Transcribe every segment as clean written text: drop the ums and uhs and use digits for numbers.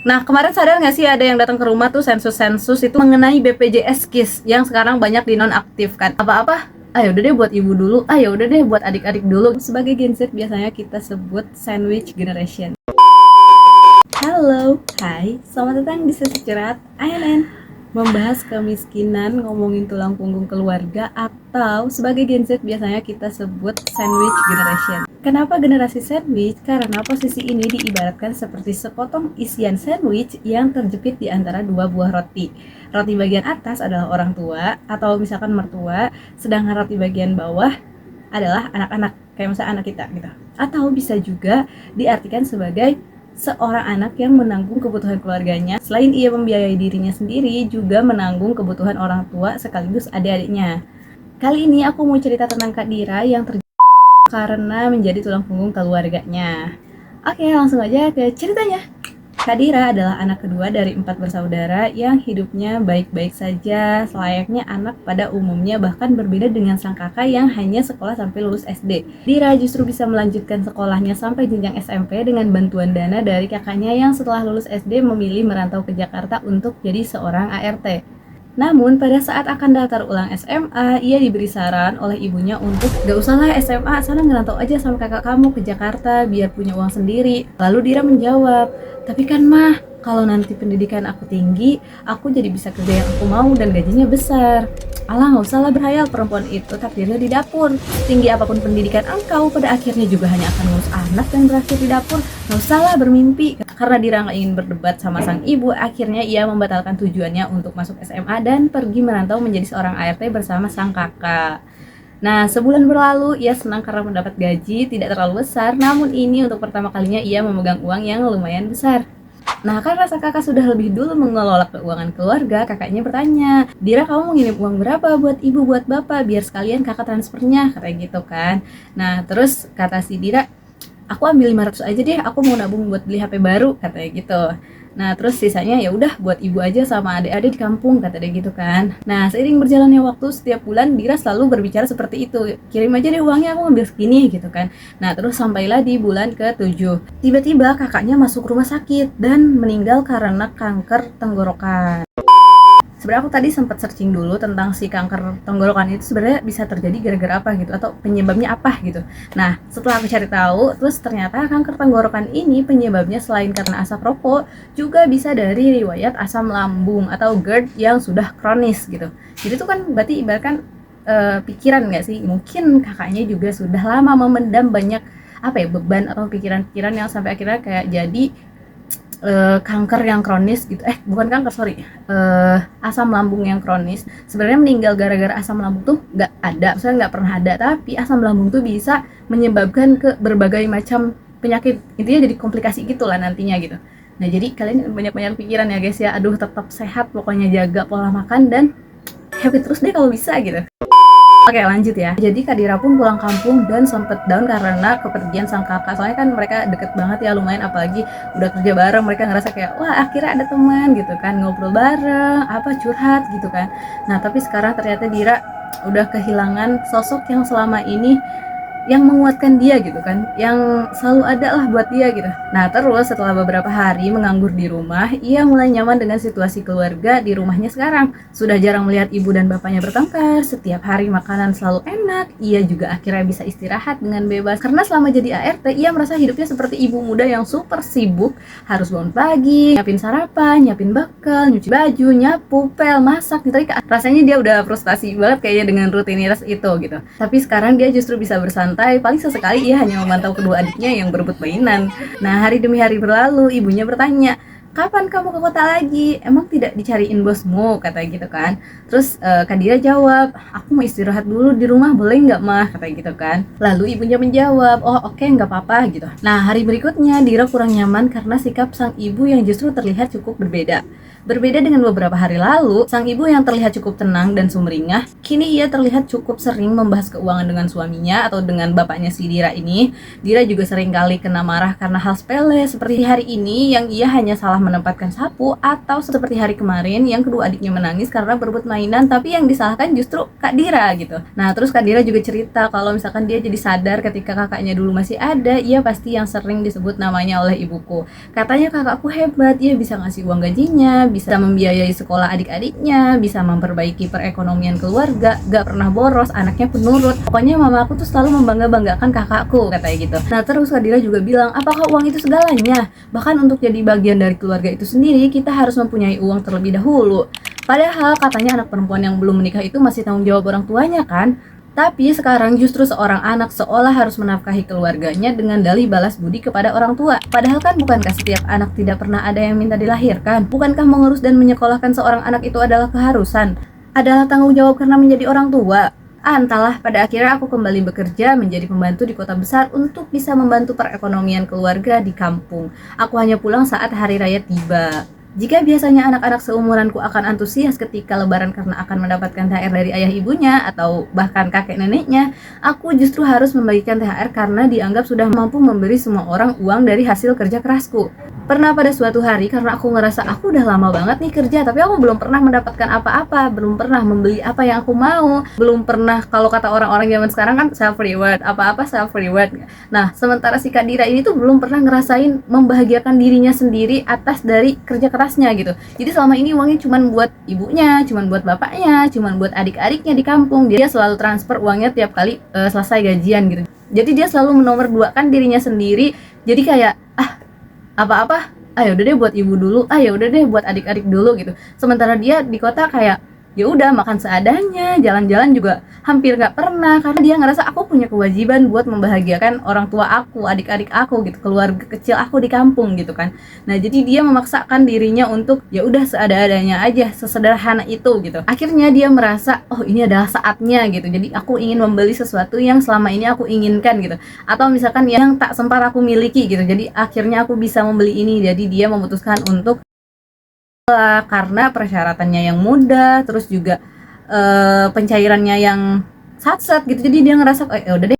Nah, kemarin sadar nggak sih ada yang datang ke rumah tuh sensus-sensus itu mengenai BPJS KIS yang sekarang banyak dinonaktifkan. Apa-apa? Ayo udah deh buat ibu dulu, ayo udah deh buat adik-adik dulu. Sebagai Gen Z biasanya kita sebut sandwich generation. Halo, hai, selamat datang di sesi curhat ANN. Membahas kemiskinan, ngomongin tulang punggung keluarga, atau sebagai Gen Z biasanya kita sebut sandwich generation. Kenapa generasi sandwich? Karena posisi ini diibaratkan seperti sepotong isian sandwich yang terjepit di antara dua buah roti. Roti bagian atas adalah orang tua atau misalkan mertua, sedangkan roti bagian bawah adalah anak-anak, kayak misalnya anak kita gitu. Atau bisa juga diartikan sebagai seorang anak yang menanggung kebutuhan keluarganya. Selain ia membiayai dirinya sendiri, juga menanggung kebutuhan orang tua sekaligus adik-adiknya. Kali ini aku mau cerita tentang Kak Dira yang terjadi karena menjadi tulang punggung keluarganya. Oke, langsung aja ke ceritanya. Kak Dira adalah anak kedua dari 4 bersaudara yang hidupnya baik-baik saja, selayaknya anak pada umumnya, bahkan berbeda dengan sang kakak yang hanya sekolah sampai lulus SD. Dira justru bisa melanjutkan sekolahnya sampai jenjang SMP dengan bantuan dana dari kakaknya yang setelah lulus SD memilih merantau ke Jakarta untuk jadi seorang ART. Namun pada saat akan daftar ulang SMA, ia diberi saran oleh ibunya untuk gak usahlah SMA, sana ngerantau aja sama kakak kamu ke Jakarta biar punya uang sendiri. Lalu Dira menjawab, tapi kan mah, kalau nanti pendidikan aku tinggi, aku jadi bisa kerja yang aku mau dan gajinya besar. Alah, gak usahlah berhayal, perempuan itu takdirnya di dapur. Tinggi apapun pendidikan engkau, pada akhirnya juga hanya akan ngurus anak dan berakhir di dapur. Gak usahlah bermimpi. Karena Dira gak ingin berdebat sama sang ibu, akhirnya ia membatalkan tujuannya untuk masuk SMA dan pergi merantau menjadi seorang ART bersama sang kakak. Nah, sebulan berlalu, ia senang karena mendapat gaji tidak terlalu besar, namun ini untuk pertama kalinya ia memegang uang yang lumayan besar. Nah, karena sang kakak sudah lebih dulu mengelola keuangan keluarga, kakaknya bertanya, Dira, kamu mau ngirim uang berapa buat ibu, buat bapak, biar sekalian kakak transfernya, katanya gitu kan. Nah, terus kata si Dira, aku ambil 500 aja deh, aku mau nabung buat beli HP baru, katanya gitu. Nah, terus sisanya ya udah buat ibu aja sama adik-adik di kampung, kata dia gitu kan. Nah, seiring berjalannya waktu, setiap bulan Dira selalu berbicara seperti itu. Kirim aja deh uangnya, aku ambil segini gitu kan. Nah, terus sampailah di bulan ke-7. Tiba-tiba kakaknya masuk rumah sakit dan meninggal karena kanker tenggorokan. Sebenarnya aku tadi sempat searching dulu tentang si kanker tenggorokan itu sebenarnya bisa terjadi gara-gara apa gitu, atau penyebabnya apa gitu. Nah, setelah aku cari tahu, terus ternyata kanker tenggorokan ini penyebabnya selain karena asap rokok, juga bisa dari riwayat asam lambung atau GERD yang sudah kronis gitu. Jadi itu kan berarti ibaratkan pikiran nggak sih? Mungkin kakaknya juga sudah lama memendam banyak beban atau pikiran-pikiran yang sampai akhirnya kayak jadi kanker yang kronis gitu, bukan kanker, asam lambung yang kronis. Sebenarnya meninggal gara-gara asam lambung tuh nggak ada, maksudnya nggak pernah ada, tapi asam lambung tuh bisa menyebabkan ke berbagai macam penyakit, intinya jadi komplikasi gitulah nantinya gitu. Nah, jadi kalian banyak-banyak pikiran ya guys ya, aduh tetap sehat, pokoknya jaga pola makan dan happy terus deh kalau bisa gitu. Oke, lanjut ya. Jadi Kak Dira pun pulang kampung dan sempet down karena kepergian sang kakak. Soalnya kan mereka deket banget ya, lumayan, apalagi udah kerja bareng, mereka ngerasa kayak wah akhirnya ada teman gitu kan, ngobrol bareng, curhat gitu kan. Nah, tapi sekarang ternyata Dira udah kehilangan sosok yang selama ini yang menguatkan dia gitu kan, yang selalu ada lah buat dia gitu. Nah, terus setelah beberapa hari menganggur di rumah, ia mulai nyaman dengan situasi keluarga di rumahnya sekarang. Sudah jarang melihat ibu dan bapaknya bertengkar, setiap hari makanan selalu enak, ia juga akhirnya bisa istirahat dengan bebas. Karena selama jadi ART, ia merasa hidupnya seperti ibu muda yang super sibuk, harus bangun pagi, nyiapin sarapan, nyiapin bekal, nyuci baju, nyapu, pel, masak, nyetrika. Rasanya dia udah frustasi banget kayaknya dengan rutinitas itu gitu. Tapi sekarang dia justru bisa bersantai, paling sesekali ia hanya memantau kedua adiknya yang berebut mainan. Nah, hari demi hari berlalu, ibunya bertanya, kapan kamu ke kota lagi? Emang tidak dicariin bosmu? Katanya gitu kan. Terus Kak Dira jawab, aku mau istirahat dulu di rumah, boleh nggak mah? Katanya gitu kan. Lalu ibunya menjawab, oh oke, nggak apa-apa gitu. Nah, hari berikutnya Dira kurang nyaman karena sikap sang ibu yang justru terlihat cukup berbeda. Berbeda dengan beberapa hari lalu, sang ibu yang terlihat cukup tenang dan sumringah, kini ia terlihat cukup sering membahas keuangan dengan suaminya atau dengan bapaknya si Dira ini. Dira juga sering kali kena marah karena hal sepele seperti hari ini yang ia hanya salah menempatkan sapu, atau seperti hari kemarin yang kedua adiknya menangis karena berebut mainan, tapi yang disalahkan justru Kak Dira gitu. Nah terus Kak Dira juga cerita kalau misalkan dia jadi sadar ketika kakaknya dulu masih ada, ia pasti yang sering disebut namanya oleh ibuku. Katanya kakakku hebat, ia bisa ngasih uang gajinya, bisa membiayai sekolah adik-adiknya, bisa memperbaiki perekonomian keluarga, gak pernah boros, anaknya penurut. Pokoknya mama aku tuh selalu membangga-banggakan kakakku, katanya gitu. Nah terus Kak Dira juga bilang, apakah uang itu segalanya? Bahkan untuk jadi bagian dari keluarga itu sendiri, kita harus mempunyai uang terlebih dahulu. Padahal katanya anak perempuan yang belum menikah itu masih tanggung jawab orang tuanya kan? Tapi sekarang justru seorang anak seolah harus menafkahi keluarganya dengan dalih balas budi kepada orang tua. Padahal kan bukankah setiap anak tidak pernah ada yang minta dilahirkan? Bukankah mengurus dan menyekolahkan seorang anak itu adalah keharusan? Adalah tanggung jawab karena menjadi orang tua? Entahlah, pada akhirnya aku kembali bekerja menjadi pembantu di kota besar untuk bisa membantu perekonomian keluarga di kampung. Aku hanya pulang saat hari raya tiba. Jika biasanya anak-anak seumuranku akan antusias ketika lebaran karena akan mendapatkan THR dari ayah ibunya atau bahkan kakek neneknya, aku justru harus membagikan THR karena dianggap sudah mampu memberi semua orang uang dari hasil kerja kerasku. Pernah pada suatu hari karena aku ngerasa aku udah lama banget nih kerja tapi aku belum pernah mendapatkan apa-apa, belum pernah membeli apa yang aku mau, belum pernah, kalau kata orang-orang zaman sekarang kan self reward, apa-apa self reward. Nah, sementara si Kak Dira ini tuh belum pernah ngerasain membahagiakan dirinya sendiri atas dari kerja kerasnya gitu. Jadi selama ini uangnya cuman buat ibunya, cuman buat bapaknya, cuman buat adik-adiknya di kampung. Dia selalu transfer uangnya tiap kali selesai gajian gitu. Jadi dia selalu menomorduakan dirinya sendiri. Jadi kayak apa-apa, ayo udah deh buat ibu dulu, ayo udah deh buat adik-adik dulu gitu. Sementara dia di kota kayak ya udah makan seadanya, jalan-jalan juga hampir nggak pernah karena dia ngerasa aku punya kewajiban buat membahagiakan orang tua aku, adik-adik aku gitu, keluarga kecil aku di kampung gitu kan. Nah jadi dia memaksakan dirinya untuk ya udah seada-adanya aja, sesederhana itu gitu. Akhirnya dia merasa oh ini adalah saatnya gitu. Jadi aku ingin membeli sesuatu yang selama ini aku inginkan gitu, atau misalkan yang tak sempat aku miliki gitu. Jadi akhirnya aku bisa membeli ini. Jadi dia memutuskan untuk karena persyaratannya yang mudah, terus juga pencairannya yang satset gitu. Jadi dia ngerasa udah deh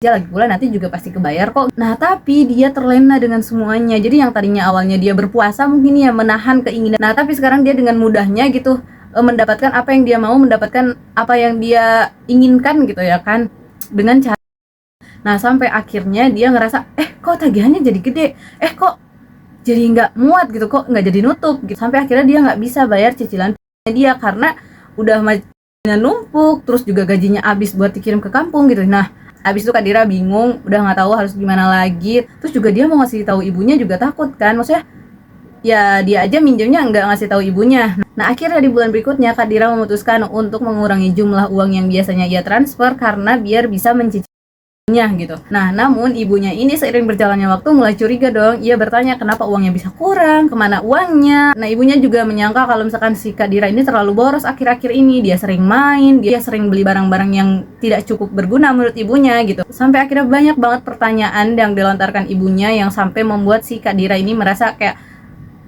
lagi pula nanti juga pasti kebayar kok. Nah tapi dia terlena dengan semuanya. Jadi yang tadinya awalnya dia berpuasa mungkin ya menahan keinginan, nah tapi sekarang dia dengan mudahnya gitu mendapatkan apa yang dia mau, mendapatkan apa yang dia inginkan gitu ya kan, dengan cara. Nah sampai akhirnya dia ngerasa kok tagihannya jadi gede, kok jadi nggak muat gitu, kok nggak jadi nutup gitu. Sampai akhirnya dia nggak bisa bayar cicilan dia karena udah numpuk, terus juga gajinya habis buat dikirim ke kampung gitu. Nah habis itu Kak Dira bingung, udah nggak tahu harus gimana lagi. Terus juga dia mau ngasih tahu ibunya juga takut kan, maksudnya ya dia aja minjemnya nggak ngasih tahu ibunya. Nah akhirnya di bulan berikutnya Kak Dira memutuskan untuk mengurangi jumlah uang yang biasanya ia transfer karena biar bisa mencicil gitu. Nah, namun ibunya ini seiring berjalannya waktu mulai curiga dong. Ia bertanya kenapa uangnya bisa kurang, kemana uangnya. Nah, ibunya juga menyangka kalau misalkan si Kak Dira ini terlalu boros akhir-akhir ini. Dia sering main, dia sering beli barang-barang yang tidak cukup berguna menurut ibunya gitu. Sampai akhirnya banyak banget pertanyaan yang dilontarkan ibunya yang sampai membuat si Kak Dira ini merasa kayak,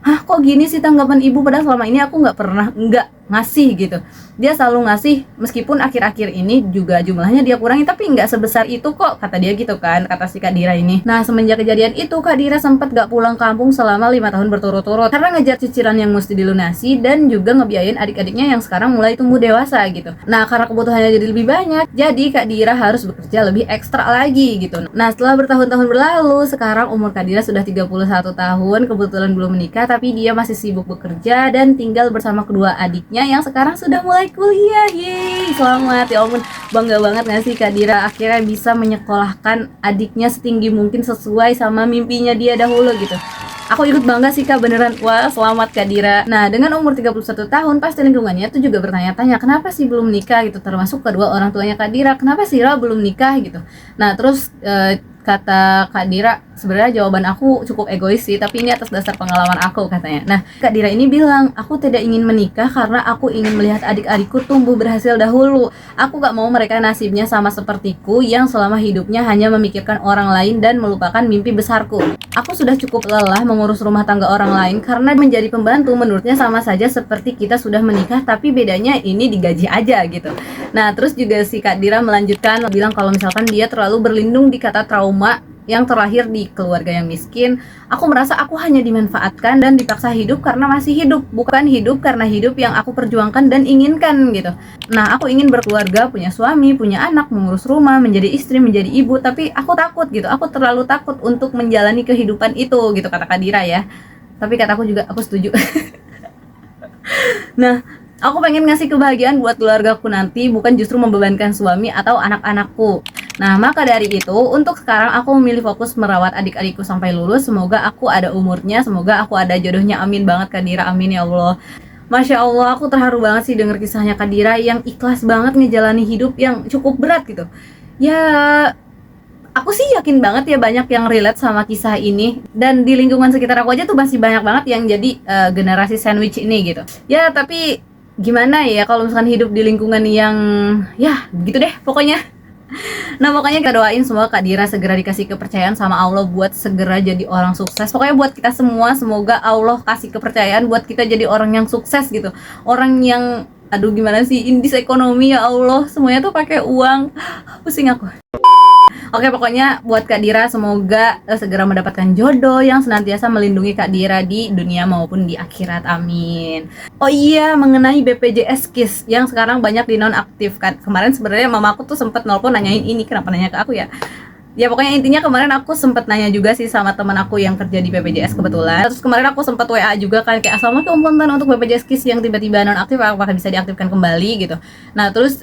hah kok gini sih tanggapan ibu, padahal selama ini aku nggak ngasih gitu. Dia selalu ngasih meskipun akhir-akhir ini juga jumlahnya dia kurangi, tapi nggak sebesar itu kok, kata dia gitu kan, kata si Kak Dira ini. Nah semenjak kejadian itu Kak Dira sempat gak pulang kampung selama 5 tahun berturut-turut karena ngejar cicilan yang mesti dilunasi dan juga ngebiayain adik-adiknya yang sekarang mulai tumbuh dewasa gitu. Nah karena kebutuhannya jadi lebih banyak, jadi Kak Dira harus bekerja lebih ekstra lagi gitu. Nah setelah bertahun-tahun berlalu, sekarang umur Kak Dira sudah 31 tahun, kebetulan belum menikah tapi dia masih sibuk bekerja dan tinggal bersama kedua adiknya yang sekarang sudah mulai kuliah. Yeay, selamat, ya ampun, bangga banget gak sih Kak Dira akhirnya bisa menyekolahkan adiknya setinggi mungkin sesuai sama mimpinya dia dahulu gitu. Aku ikut bangga sih Kak, beneran. Wah, selamat Kak Dira. Nah, dengan umur 31 tahun, pasti lingkungannya tuh juga bertanya-tanya kenapa sih belum nikah gitu, termasuk kedua orang tuanya Kak Dira, kenapa sih Ra belum nikah gitu. Nah, terus kata Kak Dira, sebenarnya jawaban aku cukup egois sih, tapi ini atas dasar pengalaman aku katanya. Nah, Kak Dira ini bilang, aku tidak ingin menikah karena aku ingin melihat adik-adikku tumbuh berhasil dahulu. Aku gak mau mereka nasibnya sama sepertiku yang selama hidupnya hanya memikirkan orang lain dan melupakan mimpi besarku. Aku sudah cukup lelah mengurus rumah tangga orang lain karena menjadi pembantu menurutnya sama saja seperti kita sudah menikah, tapi bedanya ini digaji aja gitu. Nah, terus juga si Kak Dira melanjutkan bilang kalau misalkan dia terlalu berlindung di kata trauma yang terlahir di keluarga yang miskin. Aku merasa aku hanya dimanfaatkan dan dipaksa hidup karena masih hidup, bukan hidup karena hidup yang aku perjuangkan dan inginkan gitu. Nah, aku ingin berkeluarga, punya suami, punya anak, mengurus rumah, menjadi istri, menjadi ibu, tapi aku takut gitu. Aku terlalu takut untuk menjalani kehidupan itu gitu, kata Kadira ya. Tapi kataku juga aku setuju. Nah, aku pengen ngasih kebahagiaan buat keluargaku nanti, bukan justru membebankan suami atau anak-anakku. Nah, maka dari itu, untuk sekarang aku memilih fokus merawat adik-adikku sampai lulus. Semoga aku ada umurnya, semoga aku ada jodohnya. Amin banget Kadira, amin ya Allah. Masya Allah, aku terharu banget sih denger kisahnya Kadira yang ikhlas banget ngejalani hidup yang cukup berat gitu. Ya, aku sih yakin banget ya banyak yang relate sama kisah ini. Dan di lingkungan sekitar aku aja tuh masih banyak banget yang jadi generasi sandwich ini gitu. Ya, tapi gimana ya kalau misalkan hidup di lingkungan yang ya gitu deh pokoknya. Nah, pokoknya kita doain semua Kak Dira segera dikasih kepercayaan sama Allah buat segera jadi orang sukses. Pokoknya buat kita semua, semoga Allah kasih kepercayaan buat kita jadi orang yang sukses gitu. Orang yang, aduh gimana sih, indis ekonomi ya Allah, semuanya tuh pakai uang. Pusing aku. Oke, pokoknya buat Kak Dira semoga segera mendapatkan jodoh yang senantiasa melindungi Kak Dira di dunia maupun di akhirat. Amin. Oh iya, mengenai BPJS KIS yang sekarang banyak dinonaktifkan. Kemarin sebenarnya mama aku tuh sempat nelpon nanyain ini, kenapa nanya ke aku ya? Ya pokoknya intinya kemarin aku sempet nanya juga sih sama teman aku yang kerja di BPJS kebetulan. Terus kemarin aku sempet WA juga kan kayak assalamualaikum Punten, untuk BPJS KIS yang tiba-tiba nonaktif apakah bisa diaktifkan kembali gitu. Nah terus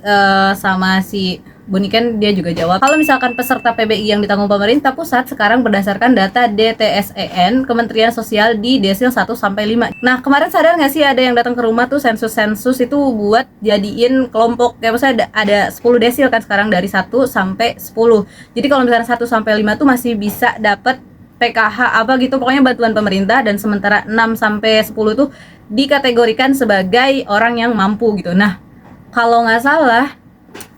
sama si Buniken dia juga jawab kalau misalkan peserta PBI yang ditanggung pemerintah pusat sekarang berdasarkan data DTSEN Kementerian Sosial di desil 1 sampai 5. Nah, kemarin sadar nggak sih ada yang datang ke rumah tuh sensus-sensus itu buat jadiin kelompok kayak misalnya ada 10 desil kan sekarang dari 1 sampai 10. Jadi kalau misalnya 1 sampai 5 tuh masih bisa dapat PKH apa gitu pokoknya bantuan pemerintah, dan sementara 6 sampai 10 tuh dikategorikan sebagai orang yang mampu gitu. Nah, kalau nggak salah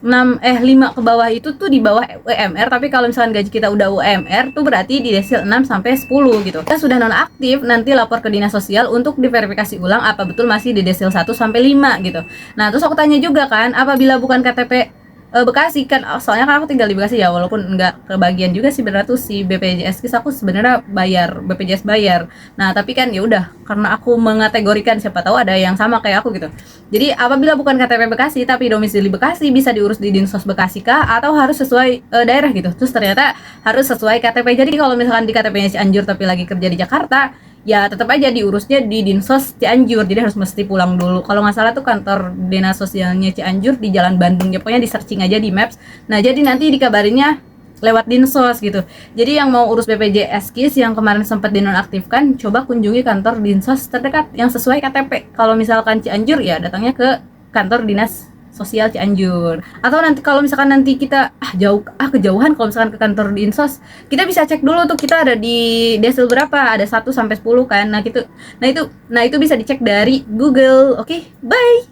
5 ke bawah itu tuh di bawah UMR, tapi kalau misalkan gaji kita udah UMR tuh berarti di desil 6 sampai 10 gitu. Kita sudah nonaktif, nanti lapor ke dinas sosial untuk diverifikasi ulang apa betul masih di desil 1 sampai 5 gitu. Nah, terus aku tanya juga kan, apabila bukan KTP Bekasi kan, soalnya kan aku tinggal di Bekasi ya, walaupun nggak kebagian juga sih benar tuh si BPJS KIS, aku sebenarnya bayar BPJS bayar. Nah tapi kan ya udah karena aku mengategorikan, siapa tahu ada yang sama kayak aku gitu. Jadi apabila bukan KTP Bekasi tapi domisili Bekasi, bisa diurus di Dinsos Bekasi kah atau harus sesuai daerah gitu. Terus ternyata harus sesuai KTP. Jadi kalau misalkan di KTP-nya Cianjur tapi lagi kerja di Jakarta, ya tetap aja diurusnya di Dinsos Cianjur, jadi harus mesti pulang dulu. Kalau nggak salah tuh kantor dinas sosialnya Cianjur di Jalan Bandung ya, pokoknya di searching aja di Maps. Nah jadi nanti dikabarinnya lewat Dinsos gitu. Jadi yang mau urus BPJS KIS yang kemarin sempat dinonaktifkan, coba kunjungi kantor Dinsos terdekat yang sesuai KTP. Kalau misalkan Cianjur ya datangnya ke kantor dinas sosial Cianjur. Atau nanti kalau misalkan nanti kita kejauhan, kalau misalkan ke kantor Dinsos, kita bisa cek dulu tuh kita ada di desil berapa, ada 1 sampai 10 kan. Nah itu bisa dicek dari Google. Oke, bye.